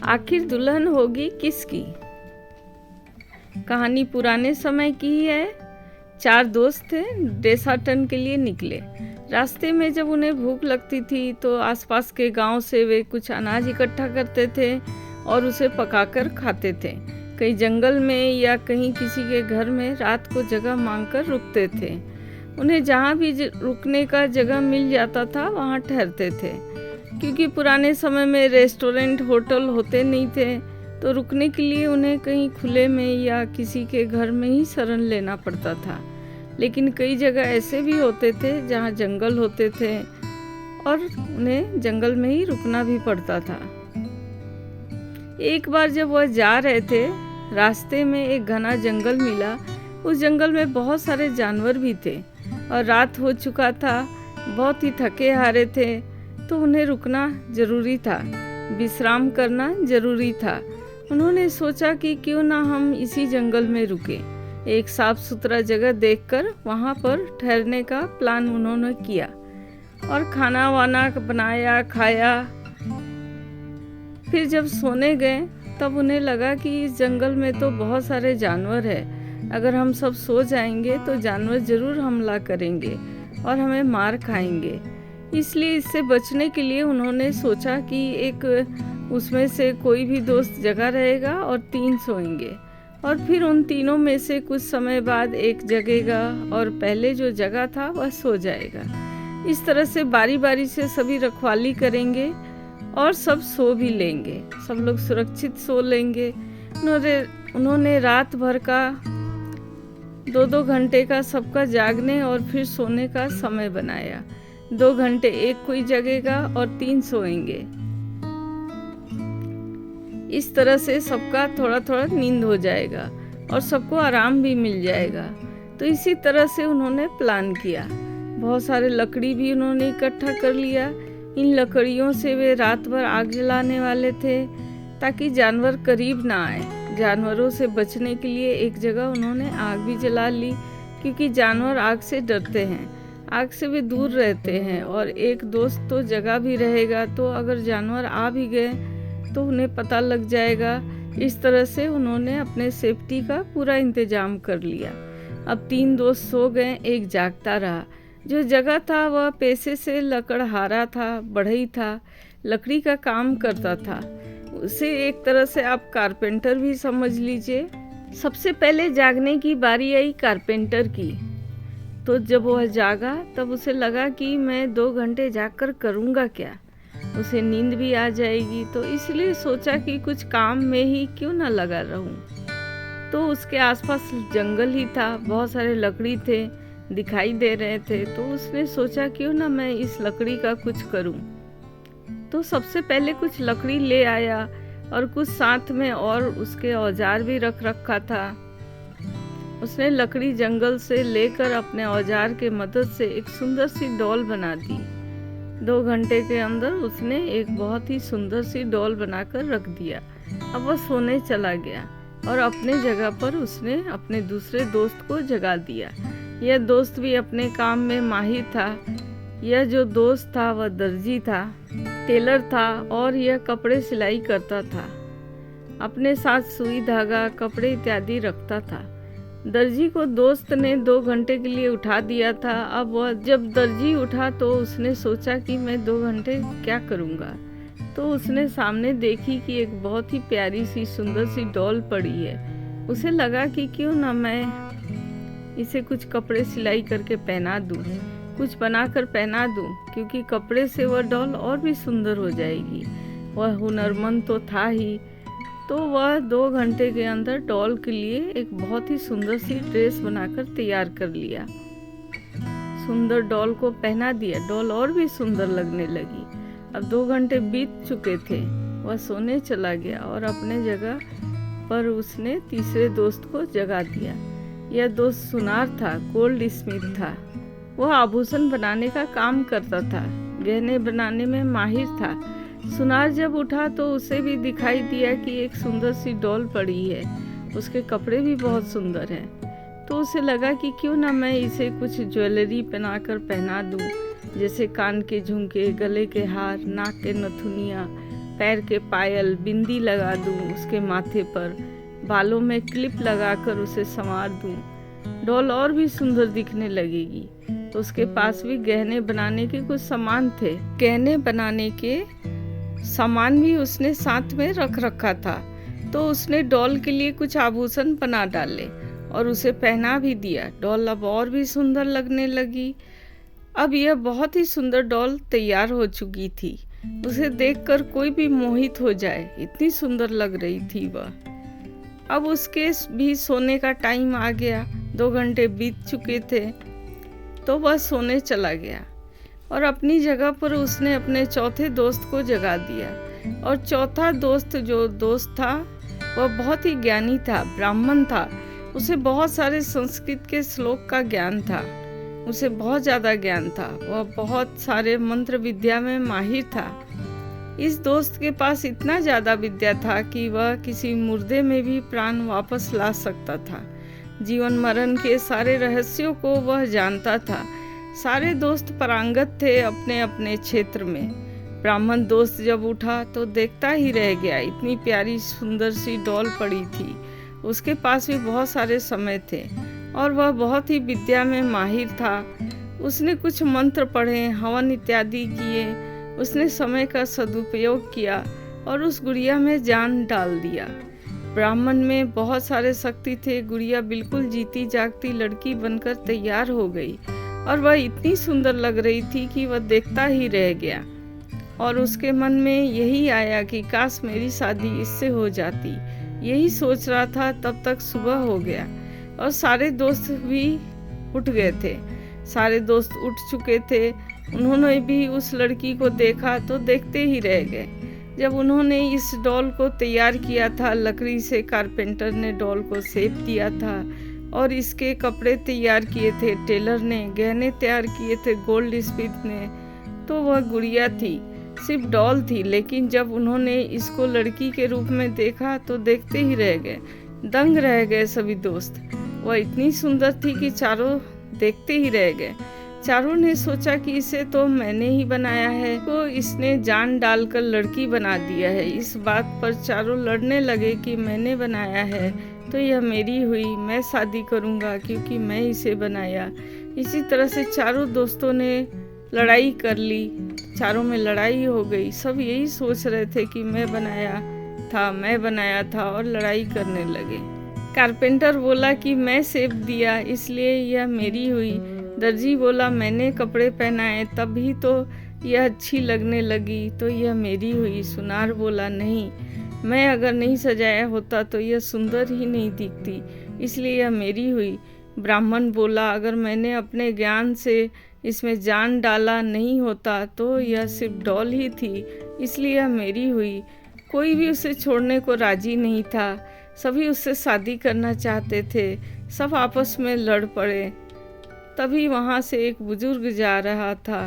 आखिर दुल्हन होगी किसकी। कहानी पुराने समय की ही है। 4 दोस्त थे, देशाटन के लिए निकले। रास्ते में जब उन्हें भूख लगती थी तो आसपास के गांव से वे कुछ अनाज इकट्ठा करते थे और उसे पकाकर खाते थे। कहीं जंगल में या कहीं किसी के घर में रात को जगह मांगकर रुकते थे। उन्हें जहाँ भी रुकने का जगह मिल जाता था वहाँ ठहरते थे। क्योंकि पुराने समय में रेस्टोरेंट होटल होते नहीं थे तो रुकने के लिए उन्हें कहीं खुले में या किसी के घर में ही शरण लेना पड़ता था। लेकिन कई जगह ऐसे भी होते थे जहाँ जंगल होते थे और उन्हें जंगल में ही रुकना भी पड़ता था। एक बार जब वह जा रहे थे, रास्ते में एक घना जंगल मिला। उस जंगल में बहुत सारे जानवर भी थे और रात हो चुका था। बहुत ही थके हारे थे तो उन्हें रुकना जरूरी था, विश्राम करना जरूरी था। उन्होंने सोचा कि क्यों ना हम इसी जंगल में रुके। एक साफ सुथरा जगह देखकर वहाँ पर ठहरने का प्लान उन्होंने किया और खाना वाना बनाया, खाया। फिर जब सोने गए तब उन्हें लगा कि इस जंगल में तो बहुत सारे जानवर हैं। अगर हम सब सो जाएंगे तो जानवर जरूर हमला करेंगे और हमें मार खाएंगे। इसलिए इससे बचने के लिए उन्होंने सोचा कि एक उसमें से कोई भी दोस्त जगा रहेगा और 3 सोएंगे और फिर उन तीनों में से कुछ समय बाद एक जगेगा और पहले जो जगा था वह सो जाएगा। इस तरह से बारी बारी से सभी रखवाली करेंगे और सब सो भी लेंगे। सब लोग सुरक्षित सो लेंगे। उन्होंने रात भर का 2-2 घंटे का सबका जागने और फिर सोने का समय बनाया। 2 घंटे एक कोई जगेगा और 3 सोएंगे। इस तरह से सबका थोड़ा थोड़ा नींद हो जाएगा और सबको आराम भी मिल जाएगा। तो इसी तरह से उन्होंने प्लान किया। बहुत सारे लकड़ी भी उन्होंने इकट्ठा कर लिया। इन लकड़ियों से वे रात भर आग जलाने वाले थे ताकि जानवर करीब ना आए। जानवरों से बचने के लिए एक जगह उन्होंने आग भी जला ली, क्योंकि जानवर आग से डरते हैं, आग से वे दूर रहते हैं। और एक दोस्त तो जगह भी रहेगा, तो अगर जानवर आ भी गए तो उन्हें पता लग जाएगा। इस तरह से उन्होंने अपने सेफ्टी का पूरा इंतजाम कर लिया। अब 3 दोस्त सो गए, एक जागता रहा। जो जगह था वह पेशे से लकड़हारा था, बढ़ई था, लकड़ी का काम करता था। उसे एक तरह से आप कारपेंटर भी समझ लीजिए। सबसे पहले जागने की बारी आई कारपेंटर की। तो जब वह जागा तब उसे लगा कि मैं 2 घंटे जागकर करूँगा क्या। उसे नींद भी आ जाएगी, तो इसलिए सोचा कि कुछ काम में ही क्यों ना लगा रहूं। तो उसके आसपास जंगल ही था, बहुत सारे लकड़ी थे, दिखाई दे रहे थे। तो उसने सोचा क्यों ना मैं इस लकड़ी का कुछ करूं। तो सबसे पहले कुछ लकड़ी ले आया और कुछ साथ में और उसके औजार भी रख रखा था। उसने लकड़ी जंगल से लेकर अपने औजार के मदद से एक सुंदर सी डॉल बना दी। 2 घंटे के अंदर उसने एक बहुत ही सुंदर सी डॉल बनाकर रख दिया। अब वह सोने चला गया और अपने जगह पर उसने अपने दूसरे दोस्त को जगा दिया। यह दोस्त भी अपने काम में माहिर था। यह जो दोस्त था वह दर्जी था, टेलर था और यह कपड़े सिलाई करता था। अपने साथ सुई, धागा, कपड़े इत्यादि रखता था। दर्जी को दोस्त ने 2 घंटे के लिए उठा दिया था। अब वह जब दर्जी उठा तो उसने सोचा कि मैं 2 घंटे क्या करूँगा। तो उसने सामने देखी कि एक बहुत ही प्यारी सी सुंदर सी डॉल पड़ी है। उसे लगा कि क्यों ना मैं इसे कुछ कपड़े सिलाई करके पहना दूँ, कुछ बनाकर पहना दूँ, क्योंकि कपड़े से वह डॉल और भी सुंदर हो जाएगी। वह हुनरमंद तो था ही। तो वह 2 घंटे के अंदर डॉल के लिए एक बहुत ही सुंदर सी ड्रेस बनाकर तैयार कर लिया। सुंदर डॉल को पहना दिया। डॉल और भी सुंदर लगने लगी। अब 2 घंटे बीत चुके थे। वह सोने चला गया और अपने जगह पर उसने तीसरे दोस्त को जगा दिया। यह दोस्त सुनार था, गोल्ड स्मिथ था। वह आभूषण बनाने का काम करता था, गहने बनाने में माहिर था। सुनार जब उठा तो उसे भी दिखाई दिया कि एक सुंदर सी डॉल पड़ी है। उसके कपड़े भी बहुत सुंदर हैं। तो उसे लगा कि क्यों ना मैं इसे कुछ ज्वेलरी बनाकर पहना दूँ, जैसे कान के झुमके, गले के हार, नाक के नथुनिया, पैर के पायल, बिंदी लगा दूं उसके माथे पर, बालों में क्लिप लगाकर उसे संवार दूं, डॉल और भी सुंदर दिखने लगेगी। तो उसके पास भी गहने बनाने के कुछ सामान थे। गहने बनाने के सामान भी उसने साथ में रख रखा था। तो उसने डॉल के लिए कुछ आभूषण बना डाले और उसे पहना भी दिया। डॉल अब और भी सुंदर लगने लगी। अब यह बहुत ही सुंदर डॉल तैयार हो चुकी थी। उसे देखकर कोई भी मोहित हो जाए, इतनी सुंदर लग रही थी वह। अब उसके भी सोने का टाइम आ गया, 2 घंटे बीत चुके थे। तो वह सोने चला गया और अपनी जगह पर उसने अपने चौथे दोस्त को जगा दिया। और चौथा दोस्त जो दोस्त था वह बहुत ही ज्ञानी था, ब्राह्मण था। उसे बहुत सारे संस्कृत के श्लोक का ज्ञान था, उसे बहुत ज़्यादा ज्ञान था। वह बहुत सारे मंत्र विद्या में माहिर था। इस दोस्त के पास इतना ज़्यादा विद्या था कि वह किसी मुर्दे में भी प्राण वापस ला सकता था। जीवन मरण के सारे रहस्यों को वह जानता था। सारे दोस्त पारंगत थे अपने अपने क्षेत्र में। ब्राह्मण दोस्त जब उठा तो देखता ही रह गया। इतनी प्यारी सुंदर सी डॉल पड़ी थी। उसके पास भी बहुत सारे समय थे और वह बहुत ही विद्या में माहिर था। उसने कुछ मंत्र पढ़े, हवन इत्यादि किए। उसने समय का सदुपयोग किया और उस गुड़िया में जान डाल दिया। ब्राह्मण में बहुत सारे शक्ति थे। गुड़िया बिल्कुल जीती जागती लड़की बनकर तैयार हो गई और वह इतनी सुंदर लग रही थी कि वह देखता ही रह गया। और उसके मन में यही आया कि काश मेरी शादी इससे हो जाती। यही सोच रहा था, तब तक सुबह हो गया और सारे दोस्त भी उठ गए थे। सारे दोस्त उठ चुके थे। उन्होंने भी उस लड़की को देखा तो देखते ही रह गए। जब उन्होंने इस डॉल को तैयार किया था, लकड़ी से कारपेंटर ने डॉल को शेप दिया था और इसके कपड़े तैयार किए थे टेलर ने, गहने तैयार किए थे गोल्ड स्मिथ ने, तो वह गुड़िया थी, सिर्फ डॉल थी। लेकिन जब उन्होंने इसको लड़की के रूप में देखा तो देखते ही रह गए, दंग रह गए सभी दोस्त। वह इतनी सुंदर थी कि चारों देखते ही रह गए। चारों ने सोचा कि इसे तो मैंने ही बनाया है, तो इसने जान डालकर लड़की बना दिया है। इस बात पर चारों लड़ने लगे कि मैंने बनाया है तो यह मेरी हुई, मैं शादी करूंगा क्योंकि मैं इसे बनाया। इसी तरह से चारों दोस्तों ने लड़ाई कर ली। चारों में लड़ाई हो गई। सब यही सोच रहे थे कि मैं बनाया था और लड़ाई करने लगे। कारपेंटर बोला कि मैं शेप दिया इसलिए यह मेरी हुई। दर्जी बोला मैंने कपड़े पहनाए तभी तो यह अच्छी लगने लगी तो यह मेरी हुई। सुनार बोला नहीं, मैं अगर नहीं सजाया होता तो यह सुंदर ही नहीं दिखती, इसलिए यह मेरी हुई। ब्राह्मण बोला अगर मैंने अपने ज्ञान से इसमें जान डाला नहीं होता तो यह सिर्फ डॉल ही थी, इसलिए यह मेरी हुई। कोई भी उसे छोड़ने को राजी नहीं था। सभी उससे शादी करना चाहते थे। सब आपस में लड़ पड़े। तभी वहाँ से एक बुजुर्ग जा रहा था।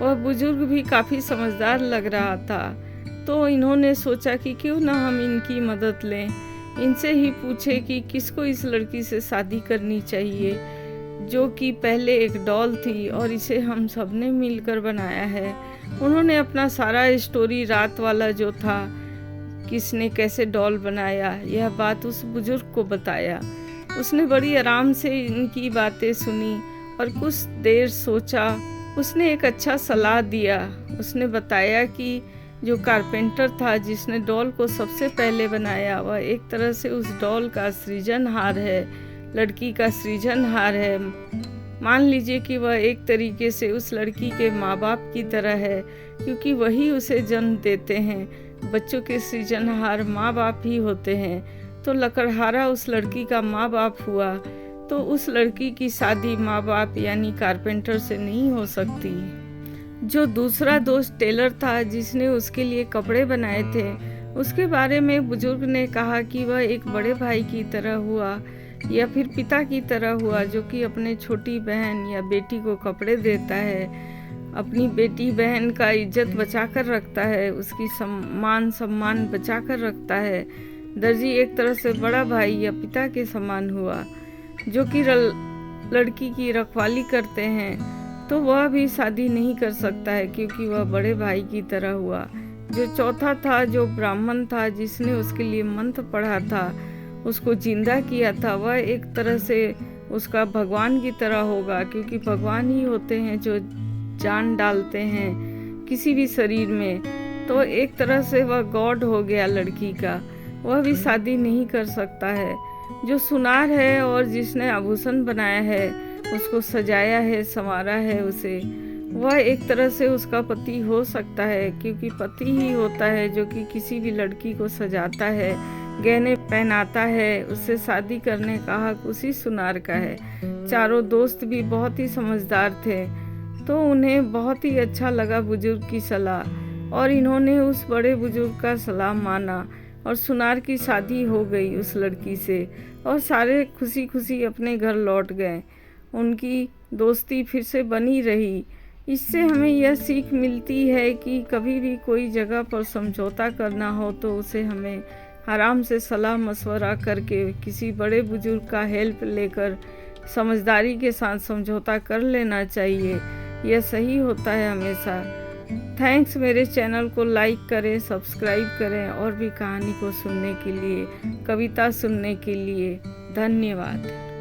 वह बुजुर्ग भी काफ़ी समझदार लग रहा था। तो इन्होंने सोचा कि क्यों ना हम इनकी मदद लें, इनसे ही पूछे कि किसको इस लड़की से शादी करनी चाहिए जो कि पहले एक डॉल थी और इसे हम सब ने मिलकर बनाया है। उन्होंने अपना सारा स्टोरी रात वाला जो था, किसने कैसे डॉल बनाया, यह बात उस बुजुर्ग को बताया। उसने बड़ी आराम से इनकी बातें सुनी और कुछ देर सोचा। उसने एक अच्छा सलाह दिया। उसने बताया कि जो कारपेंटर था जिसने डॉल को सबसे पहले बनाया, वह एक तरह से उस डॉल का सृजनहार है, लड़की का सृजनहार है। मान लीजिए कि वह एक तरीके से उस लड़की के माँ बाप की तरह है, क्योंकि वही उसे जन्म देते हैं। बच्चों के सृजनहार माँ बाप ही होते हैं। तो लकड़हारा उस लड़की का माँ बाप हुआ, तो उस लड़की की शादी माँ बाप यानी कारपेंटर से नहीं हो सकती। जो दूसरा दोस्त टेलर था जिसने उसके लिए कपड़े बनाए थे, उसके बारे में बुजुर्ग ने कहा कि वह एक बड़े भाई की तरह हुआ या फिर पिता की तरह हुआ, जो कि अपने छोटी बहन या बेटी को कपड़े देता है, अपनी बेटी बहन का इज्जत बचा कर रखता है, उसकी सम्मान बचा कर रखता है। दर्जी एक तरह से बड़ा भाई या पिता के समान हुआ, जो कि लड़की की रखवाली करते हैं। तो वह भी शादी नहीं कर सकता है क्योंकि वह बड़े भाई की तरह हुआ। जो चौथा था, जो ब्राह्मण था जिसने उसके लिए मंत्र पढ़ा था, उसको जिंदा किया था, वह एक तरह से उसका भगवान की तरह होगा, क्योंकि भगवान ही होते हैं जो जान डालते हैं किसी भी शरीर में। तो एक तरह से वह गॉड हो गया लड़की का। वह भी शादी नहीं कर सकता है। जो सुनार है और जिसने आभूषण बनाया है, उसको सजाया है, संवारा है उसे, वह एक तरह से उसका पति हो सकता है, क्योंकि पति ही होता है जो कि किसी भी लड़की को सजाता है, गहने पहनाता है। उससे शादी करने का हक उसी सुनार का है। चारों दोस्त भी बहुत ही समझदार थे, तो उन्हें बहुत ही अच्छा लगा बुजुर्ग की सलाह, और इन्होंने उस बड़े बुजुर्ग का सलाह माना और सुनार की शादी हो गई उस लड़की से, और सारे खुशी खुशी अपने घर लौट गए। उनकी दोस्ती फिर से बनी रही। इससे हमें यह सीख मिलती है कि कभी भी कोई जगह पर समझौता करना हो तो उसे हमें आराम से सलाह मशवरा करके, किसी बड़े बुजुर्ग का हेल्प लेकर समझदारी के साथ समझौता कर लेना चाहिए। यह सही होता है हमेशा। थैंक्स। मेरे चैनल को लाइक करें, सब्सक्राइब करें, और भी कहानी को सुनने के लिए, कविता सुनने के लिए। धन्यवाद।